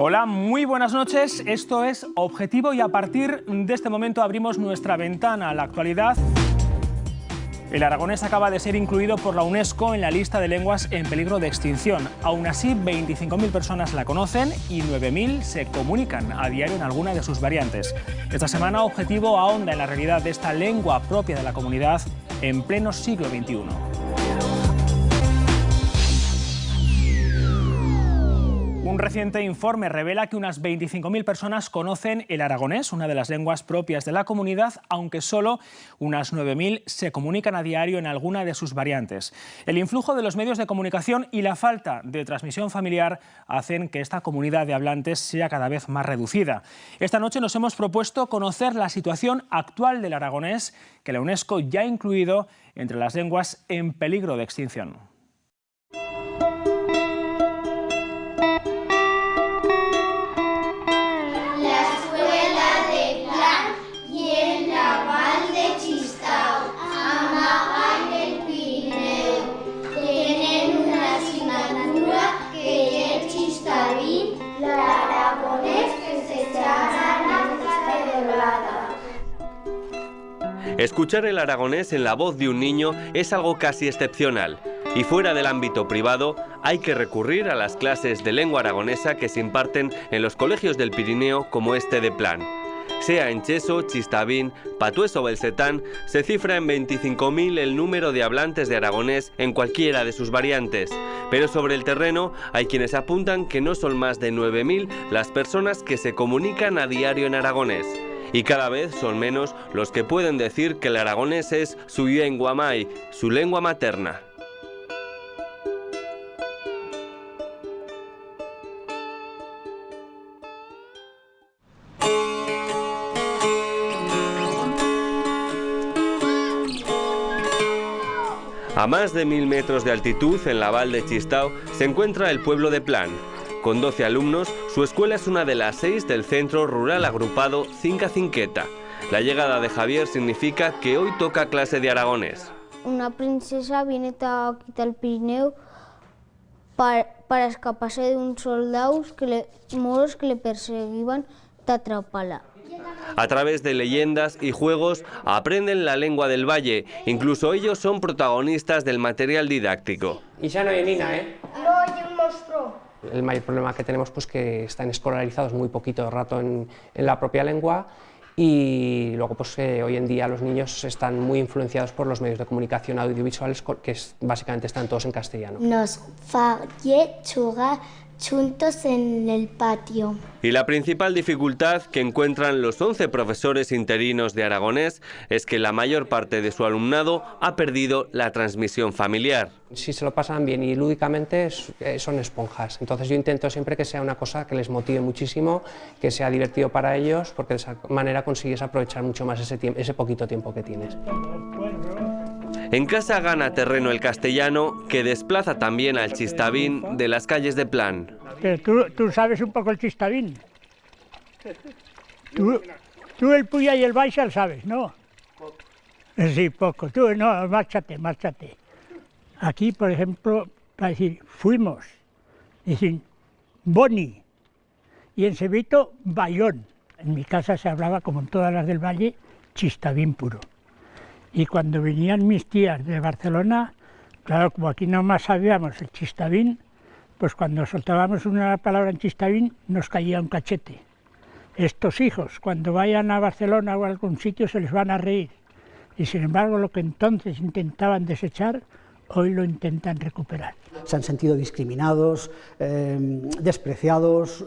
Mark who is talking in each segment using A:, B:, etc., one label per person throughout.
A: Hola, muy buenas noches. Esto es Objetivo y a partir de este momento abrimos nuestra ventana a la actualidad. El aragonés acaba de ser incluido por la UNESCO en la lista de lenguas en peligro de extinción. Aún así, 25.000 personas la conocen y 9.000 se comunican a diario en alguna de sus variantes. Esta semana, Objetivo ahonda en la realidad de esta lengua propia de la comunidad en pleno siglo XXI. Un reciente informe revela que unas 25.000 personas conocen el aragonés, una de las lenguas propias de la comunidad, aunque solo unas 9.000 se comunican a diario en alguna de sus variantes. El influjo de los medios de comunicación y la falta de transmisión familiar hacen que esta comunidad de hablantes sea cada vez más reducida. Esta noche nos hemos propuesto conocer la situación actual del aragonés, que la UNESCO ya ha incluido entre las lenguas en peligro de extinción.
B: Escuchar el aragonés en la voz de un niño es algo casi excepcional. Y fuera del ámbito privado, hay que recurrir a las clases de lengua aragonesa que se imparten en los colegios del Pirineo como este de Plan. Sea en Cheso, Chistavín, Patués o Belcetán, se cifra en 25.000 el número de hablantes de aragonés en cualquiera de sus variantes. Pero sobre el terreno hay quienes apuntan que no son más de 9.000 las personas que se comunican a diario en aragonés. Y cada vez son menos los que pueden decir que el aragonés es su lengua mai, su lengua materna. A más de 1.000 metros de altitud, en la Val de Chistau, se encuentra el pueblo de Plan. Con 12 alumnos, su escuela es una de las 6 del centro rural agrupado Cinca Cinqueta. La llegada de Javier significa que hoy toca clase de aragonés.
C: Una princesa viene aquí al Pirineo para escaparse de unos soldados moros que le perseguían de atraparla.
B: A través de leyendas y juegos aprenden la lengua del valle. Incluso ellos son protagonistas del material didáctico.
D: Y ya no hay nina, ¿eh?
C: No hay un monstruo.
D: El mayor problema que tenemos pues que están escolarizados muy poquito rato en la propia lengua y luego pues hoy en día los niños están muy influenciados por los medios de comunicación audiovisuales que básicamente están todos en castellano.
C: Nos falle jugar juntos en el patio.
B: Y la principal dificultad que encuentran los 11 profesores interinos de aragonés es que la mayor parte de su alumnado ha perdido la transmisión familiar.
D: Si se lo pasan bien y lúdicamente son esponjas, entonces yo intento siempre que sea una cosa que les motive muchísimo, que sea divertido para ellos, porque de esa manera consigues aprovechar mucho más ese poquito tiempo que tienes.
B: En casa gana terreno el castellano, que desplaza también al chistavín de las calles de Plan.
E: Pero tú sabes un poco el chistavín. Tú el puya y el baixa sabes, ¿no? Sí, poco. Tú, no, márchate. Aquí, por ejemplo, para decir fuimos, dicen boni, y en Sevito, bayón. En mi casa se hablaba, como en todas las del valle, chistavín puro. Y cuando venían mis tías de Barcelona, claro, como aquí nomás sabíamos el chistavín, pues cuando soltábamos una palabra en chistavín nos caía un cachete. Estos hijos, cuando vayan a Barcelona o a algún sitio, se les van a reír. Y sin embargo, lo que entonces intentaban desechar, hoy lo intentan recuperar.
F: Se han sentido discriminados, despreciados,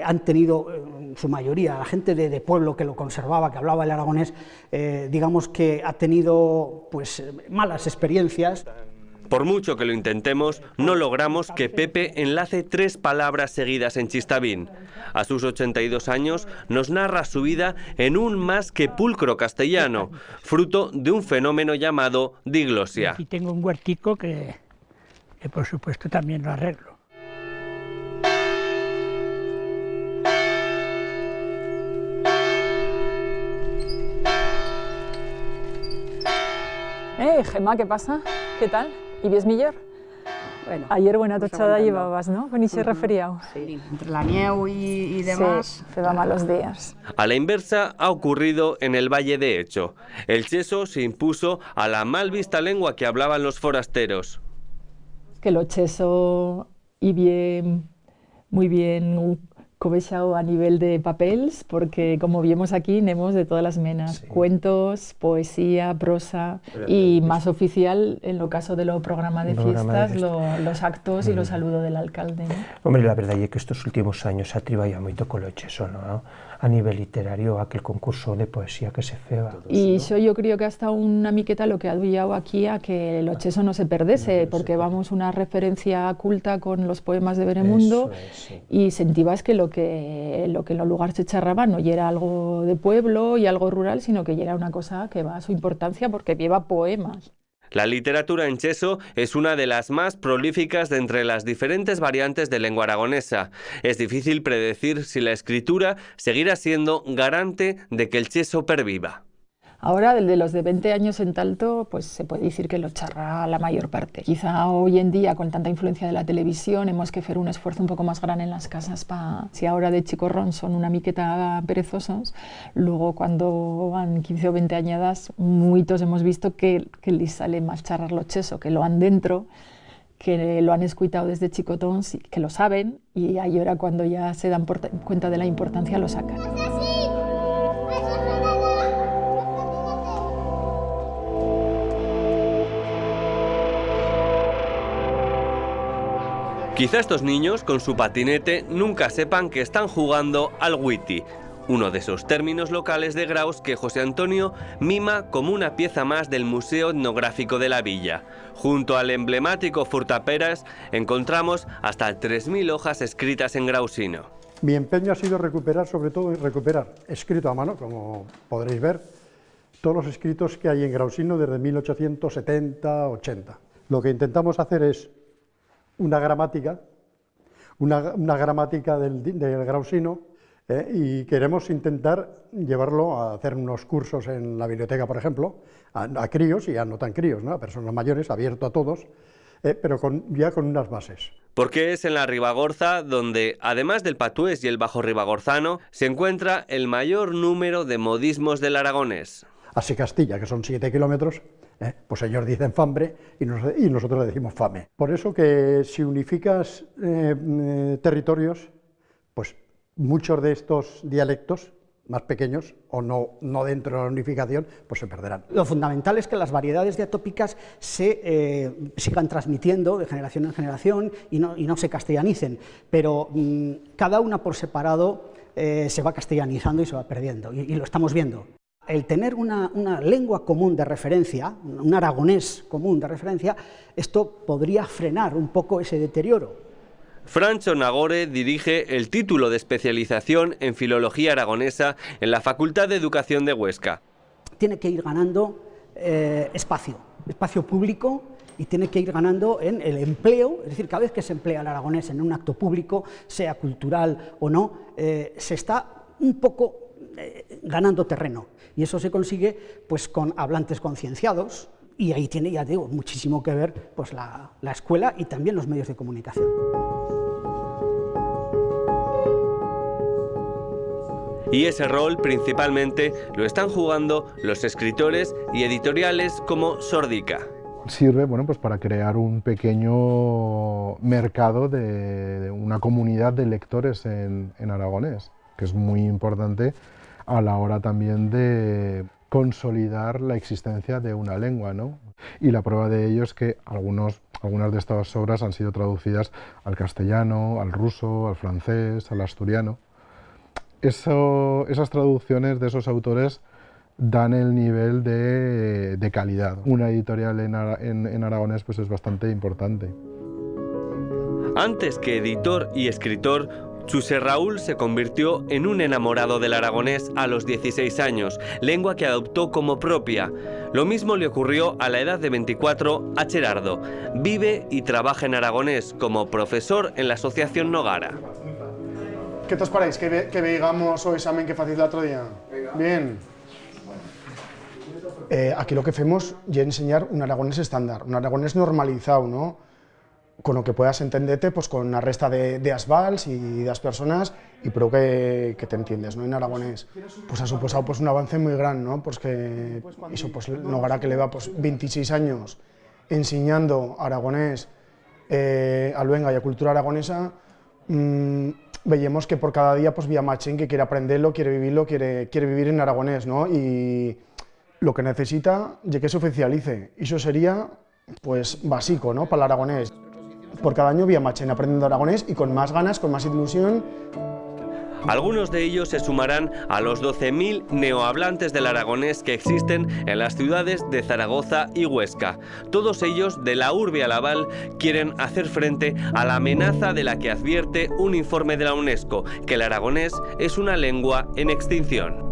F: han tenido, en su mayoría, la gente de pueblo que lo conservaba, que hablaba el aragonés, digamos que ha tenido pues, malas experiencias.
B: Por mucho que lo intentemos, no logramos que Pepe enlace 3 palabras seguidas en chistavín. A sus 82 años nos narra su vida en un más que pulcro castellano, fruto de un fenómeno llamado diglosia.
E: Aquí tengo un huertico que por supuesto también lo arreglo.
G: Gemma, ¿qué pasa? ¿Qué tal? ¿Y ves mejor? Bueno,
H: Ayer buena tochada llevabas, ¿no? Con ese resfriado.
G: sí, entre la nieve y demás.
H: Sí, te da malos días.
B: A la inversa ha ocurrido en el Valle de Echo. El cheso se impuso a la mal vista lengua que hablaban los forasteros.
H: Que lo cheso y bien, muy bien cobechado a nivel de papels, porque como vimos aquí, tenemos de todas las menas, sí. Cuentos, poesía, prosa y más oficial, en lo caso de los programas de fiestas, los actos y los saludos del alcalde, ¿no?
I: Hombre, la verdad es que estos últimos años se ha trabajado mucho con lo cheso, ¿no? A nivel literario, aquel concurso de poesía que se feba.
H: Y yo creo que hasta una miqueta lo que ha duyado aquí a que lo cheso no se perdese, porque vamos una referencia culta con los poemas de Beremundo sí. Y sentías que lo que en los lugares se charraba no era algo de pueblo y algo rural, sino que era una cosa que va a su importancia porque lleva poemas.
B: La literatura en cheso es una de las más prolíficas de entre las diferentes variantes de lengua aragonesa. Es difícil predecir si la escritura seguirá siendo garante de que el cheso perviva.
H: Ahora, de los de 20 años en Talto, pues se puede decir que lo charra la mayor parte. Quizá hoy en día, con tanta influencia de la televisión, hemos que hacer un esfuerzo un poco más grande en las casas para... Si ahora de chicorrón son una miqueta perezosos, luego cuando van 15 o 20 añadas, muchos hemos visto que les sale más charrar lo cheso, que lo han dentro, que lo han escuchado desde chicotons, que lo saben, y ahí ahora cuando ya se dan cuenta de la importancia lo sacan.
B: Quizá estos niños, con su patinete, nunca sepan que están jugando al Witty, uno de esos términos locales de Graus que José Antonio mima como una pieza más del Museo Etnográfico de la Villa. Junto al emblemático Furtaperas encontramos hasta 3.000 hojas escritas en grausino.
J: Mi empeño ha sido recuperar, sobre todo, escrito a mano, como podréis ver, todos los escritos que hay en grausino desde 1870-80. Lo que intentamos hacer es una gramática del grausino, y queremos intentar llevarlo a hacer unos cursos en la biblioteca, por ejemplo, a críos y a no tan críos, ¿no? A personas mayores, abierto a todos, pero ya con unas bases.
B: Porque es en la Ribagorza donde, además del patués y el bajo ribagorzano, se encuentra el mayor número de modismos del aragonés.
J: Así Castilla, que son 7 kilómetros, pues ellos dicen fambre y nosotros le decimos fame. Por eso que si unificas territorios, pues muchos de estos dialectos más pequeños o no dentro de la unificación, pues se perderán.
F: Lo fundamental es que las variedades diatópicas se sigan transmitiendo de generación en generación y no se castellanicen, pero cada una por separado se va castellanizando y se va perdiendo, y lo estamos viendo. El tener una lengua común de referencia, un aragonés común de referencia, esto podría frenar un poco ese deterioro.
B: Francho Nagore dirige el título de especialización en Filología Aragonesa en la Facultad de Educación de Huesca.
F: Tiene que ir ganando espacio público, y tiene que ir ganando en el empleo, es decir, cada vez que se emplea el aragonés en un acto público, sea cultural o no, se está un poco ganando terreno, y eso se consigue pues con hablantes concienciados, y ahí tiene, ya digo, muchísimo que ver pues la escuela y también los medios de comunicación.
B: Y ese rol principalmente lo están jugando los escritores y editoriales como Sordica.
K: Sirve, bueno, pues para crear un pequeño mercado de una comunidad de lectores en aragonés, que es muy importante a la hora también de consolidar la existencia de una lengua, ¿no? Y la prueba de ello es que algunas de estas obras han sido traducidas al castellano, al ruso, al francés, al asturiano. Esas traducciones de esos autores dan el nivel de calidad. Una editorial en aragonés pues es bastante importante.
B: Antes que editor y escritor, Chuse Raúl se convirtió en un enamorado del aragonés a los 16 años, lengua que adoptó como propia. Lo mismo le ocurrió a la edad de 24 a Gerardo. Vive y trabaja en aragonés como profesor en la Asociación Nogara.
L: ¿Qué os paréis? Que veigamos o examen que facis l'altre día? Bien. Aquí lo que hacemos es enseñar un aragonés estándar, un aragonés normalizado, ¿no? con lo que puedas entenderte pues, con la resta de asvals y de las personas y pero que te entiendes, ¿no? En aragonés pues ha suposado pues, un avance muy gran, ¿no? Pues que eso, pues Nogara que lleva pues, 26 años enseñando aragonés a luenga y a cultura aragonesa, veíamos que por cada día pues, había más gente que quiere aprenderlo, quiere vivirlo, quiere vivir en aragonés, ¿no? Y lo que necesita es que se oficialice, y eso sería pues básico, ¿no? Para el aragonés. Por cada año había más gente aprendiendo aragonés y con más ganas, con más ilusión.
B: Algunos de ellos se sumarán a los 12.000 neohablantes del aragonés que existen en las ciudades de Zaragoza y Huesca. Todos ellos, de la urbe a la val, quieren hacer frente a la amenaza de la que advierte un informe de la UNESCO, que el aragonés es una lengua en extinción.